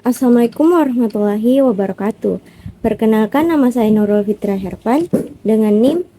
Assalamualaikum warahmatullahi wabarakatuh. Perkenalkan, nama saya Nurul Fitra Herpan dengan NIM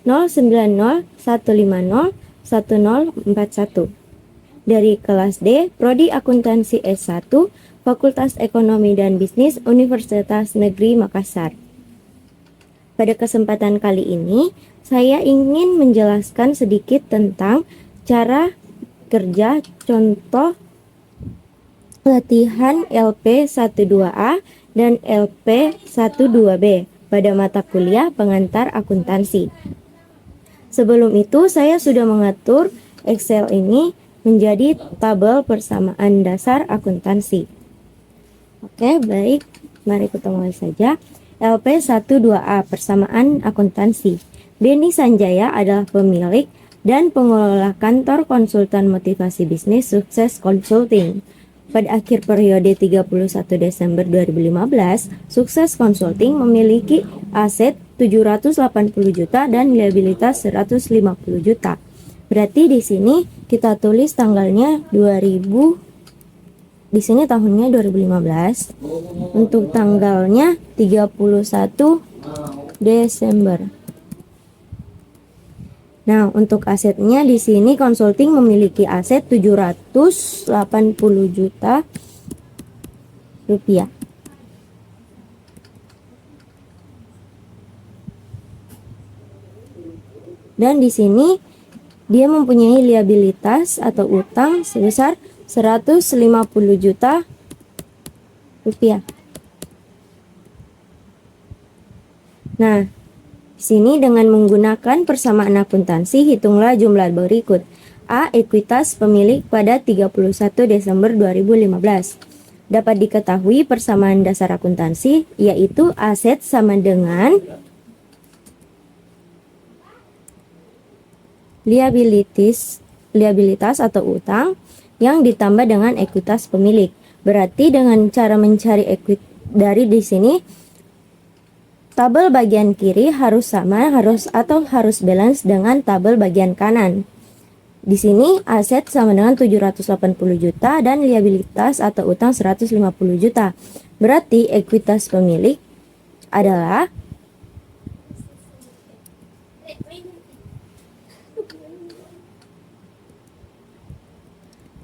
230901501041 dari kelas D, Prodi Akuntansi S1, Fakultas Ekonomi dan Bisnis Universitas Negeri Makassar. Pada kesempatan kali ini, saya ingin menjelaskan sedikit tentang cara kerja contoh latihan LP12A dan LP12B pada mata kuliah pengantar akuntansi. Sebelum itu, saya sudah mengatur Excel ini menjadi tabel persamaan dasar akuntansi. Oke, baik. Mari kita mulai saja. LP12A persamaan akuntansi. Denny Sanjaya adalah pemilik dan pengelola kantor konsultan motivasi bisnis Sukses Consulting. Pada akhir periode 31 Desember 2015, Sukses Consulting memiliki aset 780 juta dan liabilitas 150 juta. Berarti di sini kita tulis tanggalnya 2000, di sini tahunnya 2015. Untuk tanggalnya 31 Desember. Nah, untuk asetnya di sini konsulting memiliki aset 780 juta rupiah. Dan di sini dia mempunyai liabilitas atau utang sebesar 150 juta rupiah. Nah, sini dengan menggunakan persamaan akuntansi, hitunglah jumlah berikut. A. Ekuitas pemilik pada 31 Desember 2015. Dapat diketahui persamaan dasar akuntansi yaitu aset sama dengan liabilitas atau utang yang ditambah dengan ekuitas pemilik. Berarti dengan cara mencari ekuitas dari di sini, tabel bagian kiri harus sama harus balance dengan tabel bagian kanan. Di sini aset sama dengan 780 juta dan liabilitas atau utang 150 juta. Berarti ekuitas pemilik adalah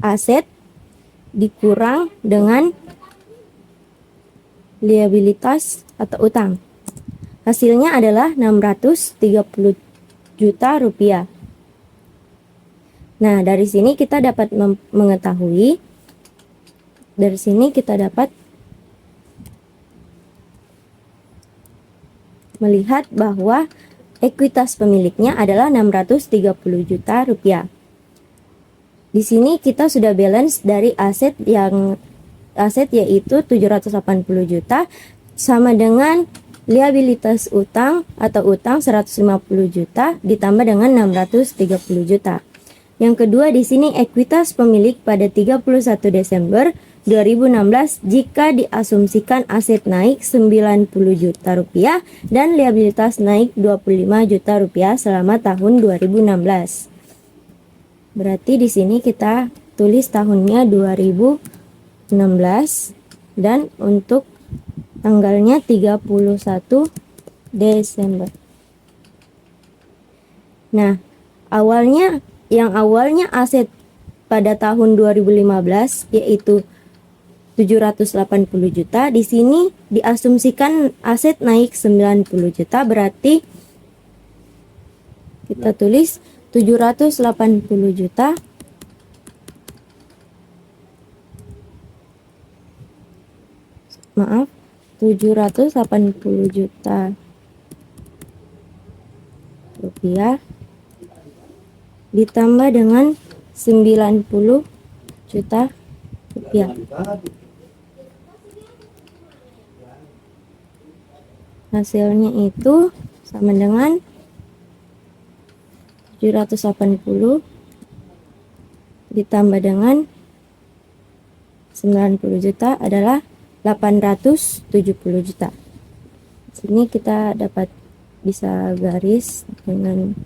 aset dikurang dengan liabilitas atau utang. Hasilnya adalah 630 juta rupiah. Nah, dari sini kita dapat mengetahui, dari sini kita dapat melihat bahwa ekuitas pemiliknya adalah 630 juta rupiah. Di sini kita sudah balance dari aset yaitu 780 juta sama dengan liabilitas utang atau utang 150 juta ditambah dengan 630 juta. Yang kedua di sini ekuitas pemilik pada 31 Desember 2016 jika diasumsikan aset naik 90 juta rupiah dan liabilitas naik 25 juta rupiah selama tahun 2016. Berarti di sini kita tulis tahunnya 2016 dan untuk tanggalnya 31 Desember. Nah, yang awalnya aset pada tahun 2015 yaitu 780 juta, di sini diasumsikan aset naik 90 juta, berarti kita tulis 780 juta maaf 780 juta rupiah ditambah dengan 90 juta rupiah. Hasilnya itu sama dengan 780 ditambah dengan 90 juta adalah 870 juta. Sini kita dapat bisa garis dengan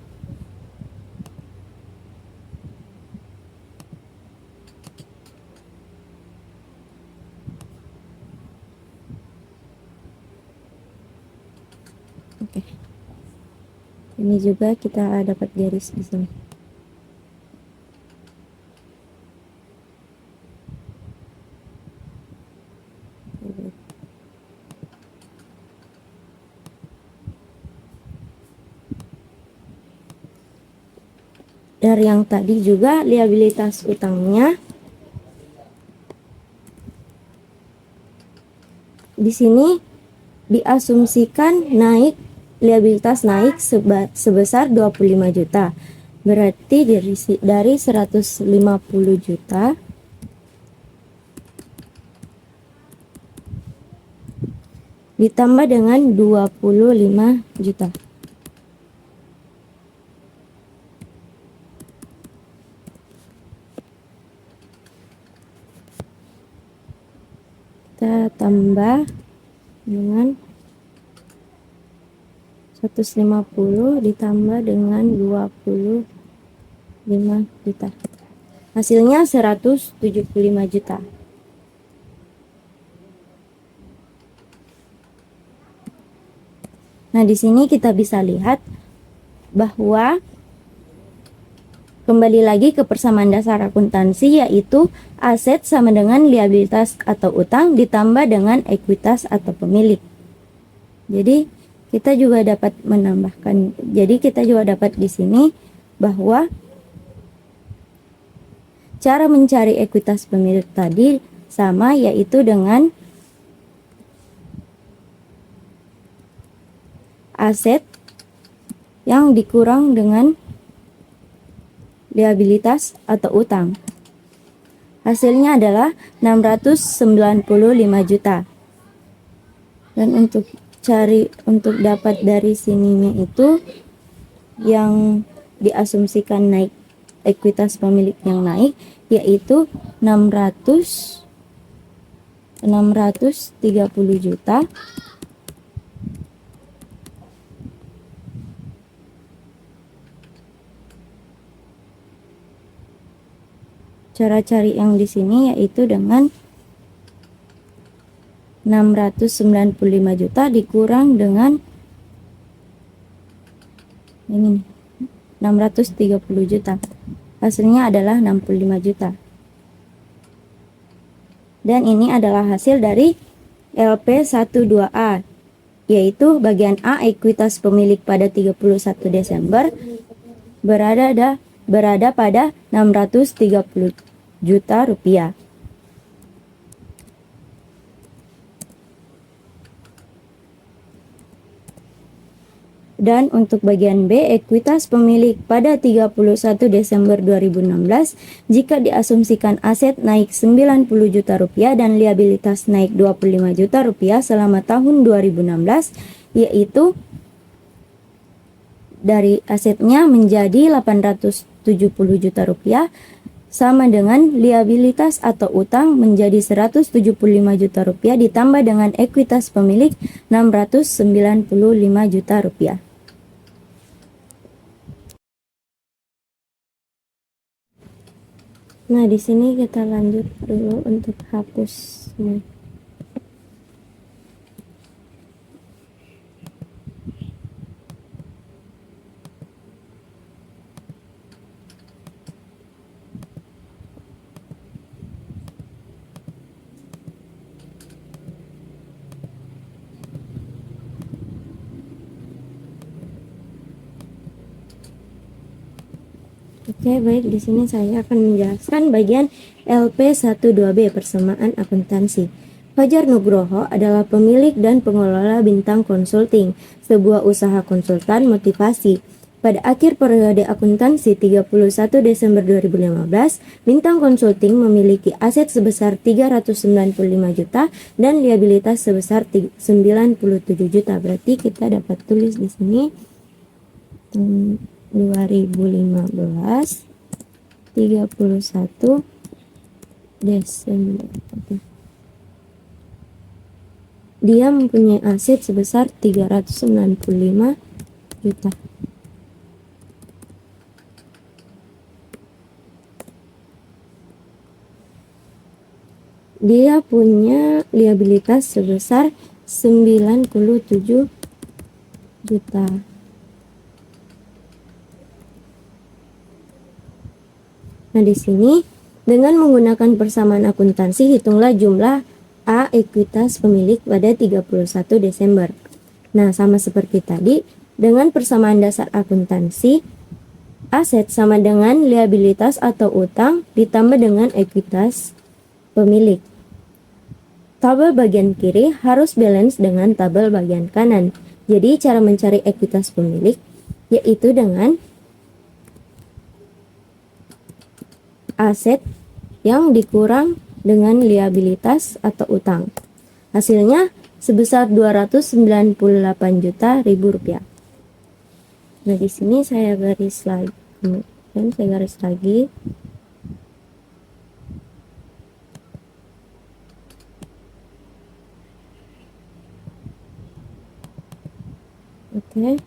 Oke. Ini juga kita dapat garis di sini. Dari yang tadi juga liabilitas utangnya di sini diasumsikan naik, liabilitas naik sebesar 25 juta. Berarti dari 150 juta ditambah dengan 25 juta. Kita tambah dengan 150 ditambah dengan 25 juta. Hasilnya 175 juta. Nah, di sini kita bisa lihat bahwa kembali lagi ke persamaan dasar akuntansi, yaitu aset sama dengan liabilitas atau utang ditambah dengan ekuitas atau pemilik. Jadi kita juga dapat menambahkan, jadi kita juga dapat di sini bahwa cara mencari ekuitas pemilik tadi sama, yaitu dengan aset yang dikurang dengan liabilitas atau utang. Hasilnya adalah 695 juta. Dan untuk dapat dari sininya itu yang diasumsikan naik, ekuitas pemilik yang naik, yaitu 630 juta. Cara cari yang di sini yaitu dengan 695 juta dikurang dengan ini 630 juta. Hasilnya adalah 65 juta. Dan ini adalah hasil dari LP12A, yaitu bagian A, ekuitas pemilik pada 31 Desember berada pada 630 juta rupiah. Dan untuk bagian B, ekuitas pemilik pada 31 Desember 2016 jika diasumsikan aset naik 90 juta rupiah dan liabilitas naik 25 juta rupiah selama tahun 2016, yaitu dari asetnya menjadi 870 juta rupiah sama dengan liabilitas atau utang menjadi 175 juta rupiah ditambah dengan ekuitas pemilik 695 juta rupiah. Nah, di sini kita lanjut dulu untuk hapusnya. Oke, baik, di sini saya akan menjelaskan bagian LP12B, persamaan akuntansi. Fajar Nugroho adalah pemilik dan pengelola Bintang Consulting, sebuah usaha konsultan motivasi. Pada akhir periode akuntansi 31 Desember 2015, Bintang Consulting memiliki aset sebesar 395 juta dan liabilitas sebesar 97 juta. Berarti kita dapat tulis di sini 2015 31 Desember. Dia mempunyai aset sebesar 395 juta. Dia punya liabilitas sebesar 97 juta. Nah, di sini dengan menggunakan persamaan akuntansi, hitunglah jumlah A ekuitas pemilik pada 31 Desember. Nah, sama seperti tadi, dengan persamaan dasar akuntansi, aset sama dengan liabilitas atau utang ditambah dengan ekuitas pemilik. Tabel bagian kiri harus balance dengan tabel bagian kanan. Jadi, cara mencari ekuitas pemilik yaitu dengan aset yang dikurang dengan liabilitas atau utang. Hasilnya sebesar 298 juta rupiah. Nah, di sini saya garis lagi, dan saya garis lagi. Oke.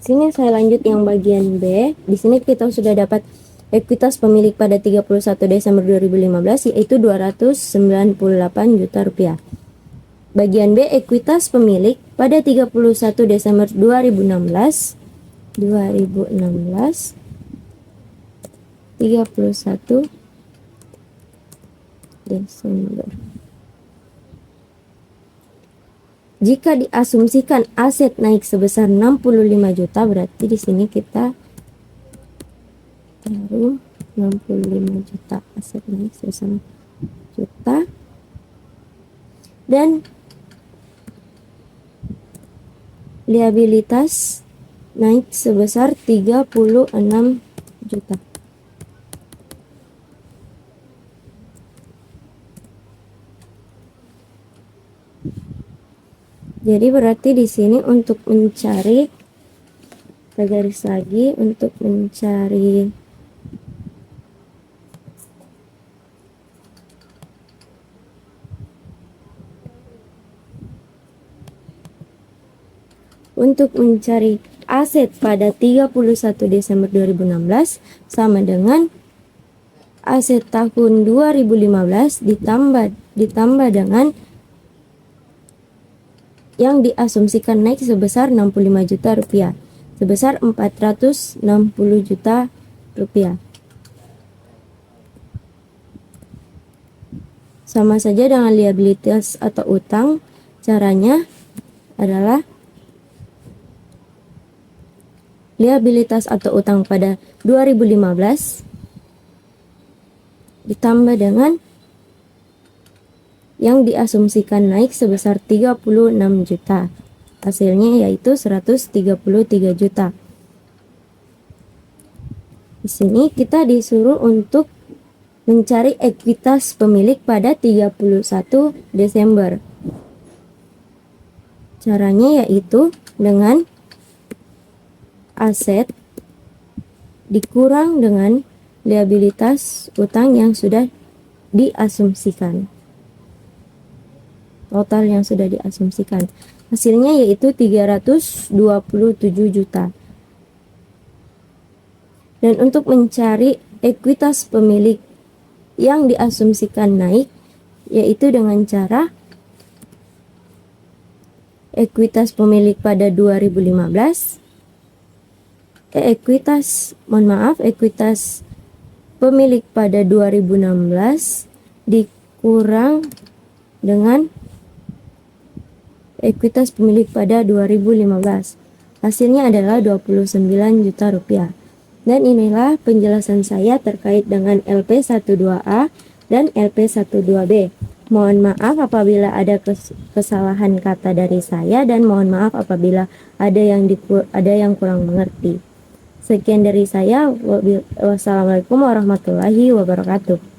Sini saya lanjut yang bagian B. Di sini kita sudah dapat ekuitas pemilik pada 31 Desember 2015 yaitu 298 juta rupiah. Bagian B, ekuitas pemilik pada 31 Desember 2016 31 Desember. Jika diasumsikan aset naik sebesar 65 juta, berarti di sini kita taruh 65 juta, aset naik sebesar juta, dan liabilitas naik sebesar 36 juta. Jadi berarti di sini untuk mencari, kita garis lagi, untuk mencari aset pada 31 Desember 2016 sama dengan aset tahun 2015 ditambah dengan yang diasumsikan naik sebesar 65 juta rupiah, sebesar 460 juta rupiah. Sama saja dengan liabilitas atau utang. Caranya adalah liabilitas atau utang pada 2015 ditambah dengan yang diasumsikan naik sebesar 36 juta. Hasilnya yaitu 133 juta. Di sini kita disuruh untuk mencari ekuitas pemilik pada 31 Desember. Caranya yaitu dengan aset dikurang dengan liabilitas utang yang sudah diasumsikan. Total yang sudah diasumsikan. Hasilnya yaitu 327 juta. Dan untuk mencari ekuitas pemilik yang diasumsikan naik yaitu dengan cara ekuitas pemilik pada 2015 ekuitas pemilik pada 2016 dikurang dengan ekuitas pemilik pada 2015. Hasilnya adalah 29 juta rupiah. Dan inilah penjelasan saya terkait dengan LP12A dan LP12B. Mohon maaf apabila ada kesalahan kata dari saya, dan mohon maaf apabila ada yang kurang mengerti. Sekian dari saya. Wassalamualaikum warahmatullahi wabarakatuh.